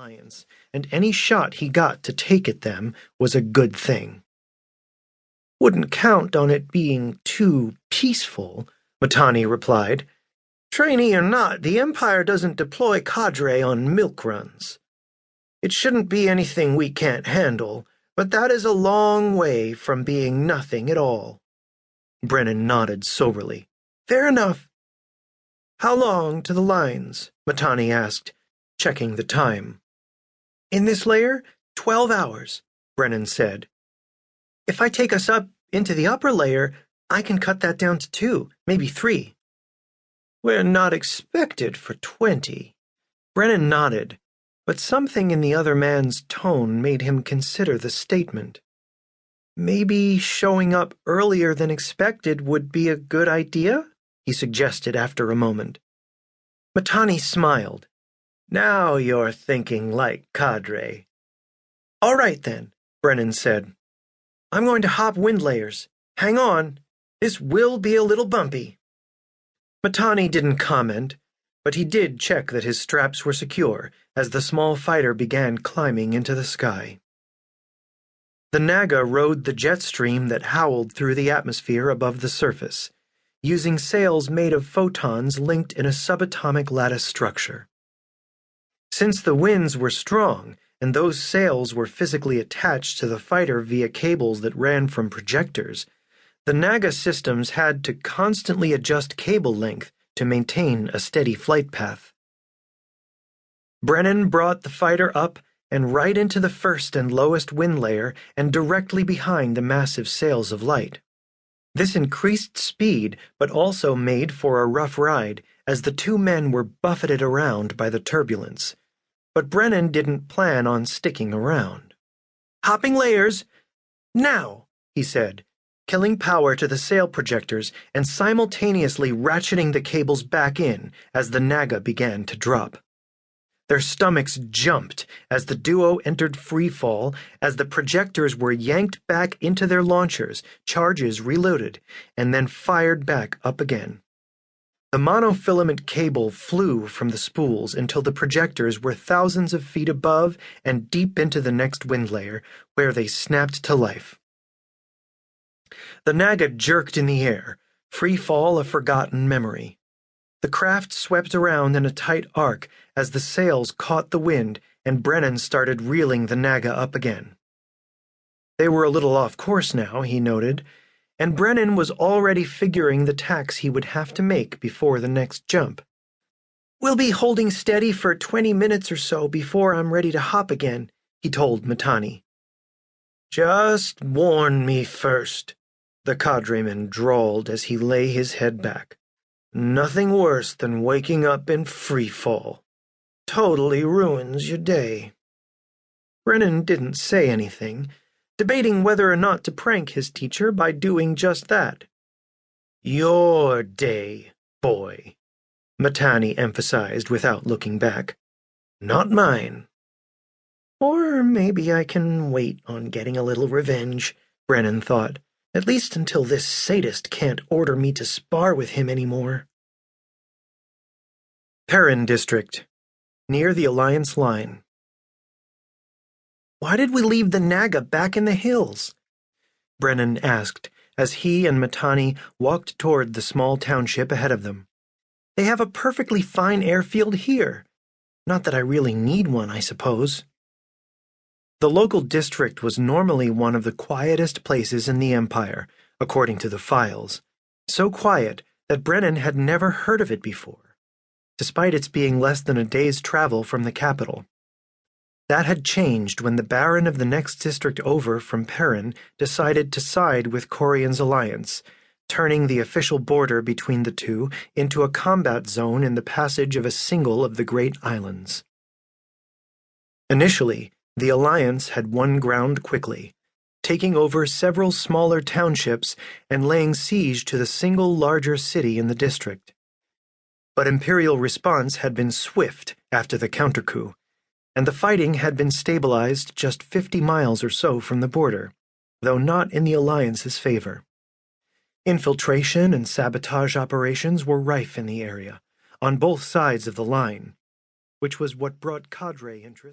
alliance, and any shot he got to take at them was a good thing. "Wouldn't count on it being too peaceful," Mittani replied. "Trainee or not, the Empire doesn't deploy cadre on milk runs. It shouldn't be anything we can't handle, but that is a long way from being nothing at all." Brennan nodded soberly. "Fair enough." "How long to the lines?" Mittani asked, checking the time. "In this layer, 12 hours, Brennan said. "If I take us up into the upper layer, I can cut that down to 2, maybe 3. "We're not expected for 20. Brennan nodded, but something in the other man's tone made him consider the statement. "Maybe showing up earlier than expected would be a good idea?" he suggested after a moment. Mittani smiled. "Now you're thinking like cadre." "All right, then," Brennan said. "I'm going to hop wind layers. Hang on. This will be a little bumpy." Mittani didn't comment, but he did check that his straps were secure as the small fighter began climbing into the sky. The Naga rode the jet stream that howled through the atmosphere above the surface, using sails made of photons linked in a subatomic lattice structure. Since the winds were strong, and those sails were physically attached to the fighter via cables that ran from projectors, the Naga systems had to constantly adjust cable length to maintain a steady flight path. Brennan brought the fighter up and right into the first and lowest wind layer and directly behind the massive sails of light. This increased speed, but also made for a rough ride as the two men were buffeted around by the turbulence. But Brennan didn't plan on sticking around. "Hopping layers, now," he said, killing power to the sail projectors and simultaneously ratcheting the cables back in as the Naga began to drop. Their stomachs jumped as the duo entered freefall, as the projectors were yanked back into their launchers, charges reloaded, and then fired back up again. The monofilament cable flew from the spools until the projectors were thousands of feet above and deep into the next wind layer, where they snapped to life. The Naga jerked in the air, free fall a forgotten memory. The craft swept around in a tight arc as the sails caught the wind and Brennan started reeling the Naga up again. They were a little off course now, he noted, and Brennan was already figuring the tacks he would have to make before the next jump. "We'll be holding steady for 20 minutes or so before I'm ready to hop again," he told Mittani. "Just warn me first," the Cadreman drawled as he lay his head back. "Nothing worse than waking up in free fall. Totally ruins your day." Brennan didn't say anything, debating whether or not to prank his teacher by doing just that. "Your day, boy," Mittani emphasized without looking back. "Not mine." "Or maybe I can wait on getting a little revenge," Brennan thought. "At least until this sadist can't order me to spar with him anymore." Perrin District, near the Alliance line. "Why did we leave the Naga back in the hills?" Brennan asked as he and Mittani walked toward the small township ahead of them. "They have a perfectly fine airfield here. Not that I really need one, I suppose." The local district was normally one of the quietest places in the Empire, according to the files. So quiet that Brennan had never heard of it before, despite its being less than a day's travel from the capital. That had changed when the Baron of the next district over from Perrin decided to side with Corian's alliance, turning the official border between the two into a combat zone in the passage of a single of the Great Islands. Initially, the alliance had won ground quickly, taking over several smaller townships and laying siege to the single larger city in the district. But Imperial response had been swift after the counter-coup, and the fighting had been stabilized just 50 miles or so from the border, though not in the alliance's favor. Infiltration and sabotage operations were rife in the area, on both sides of the line, which was what brought cadre interest.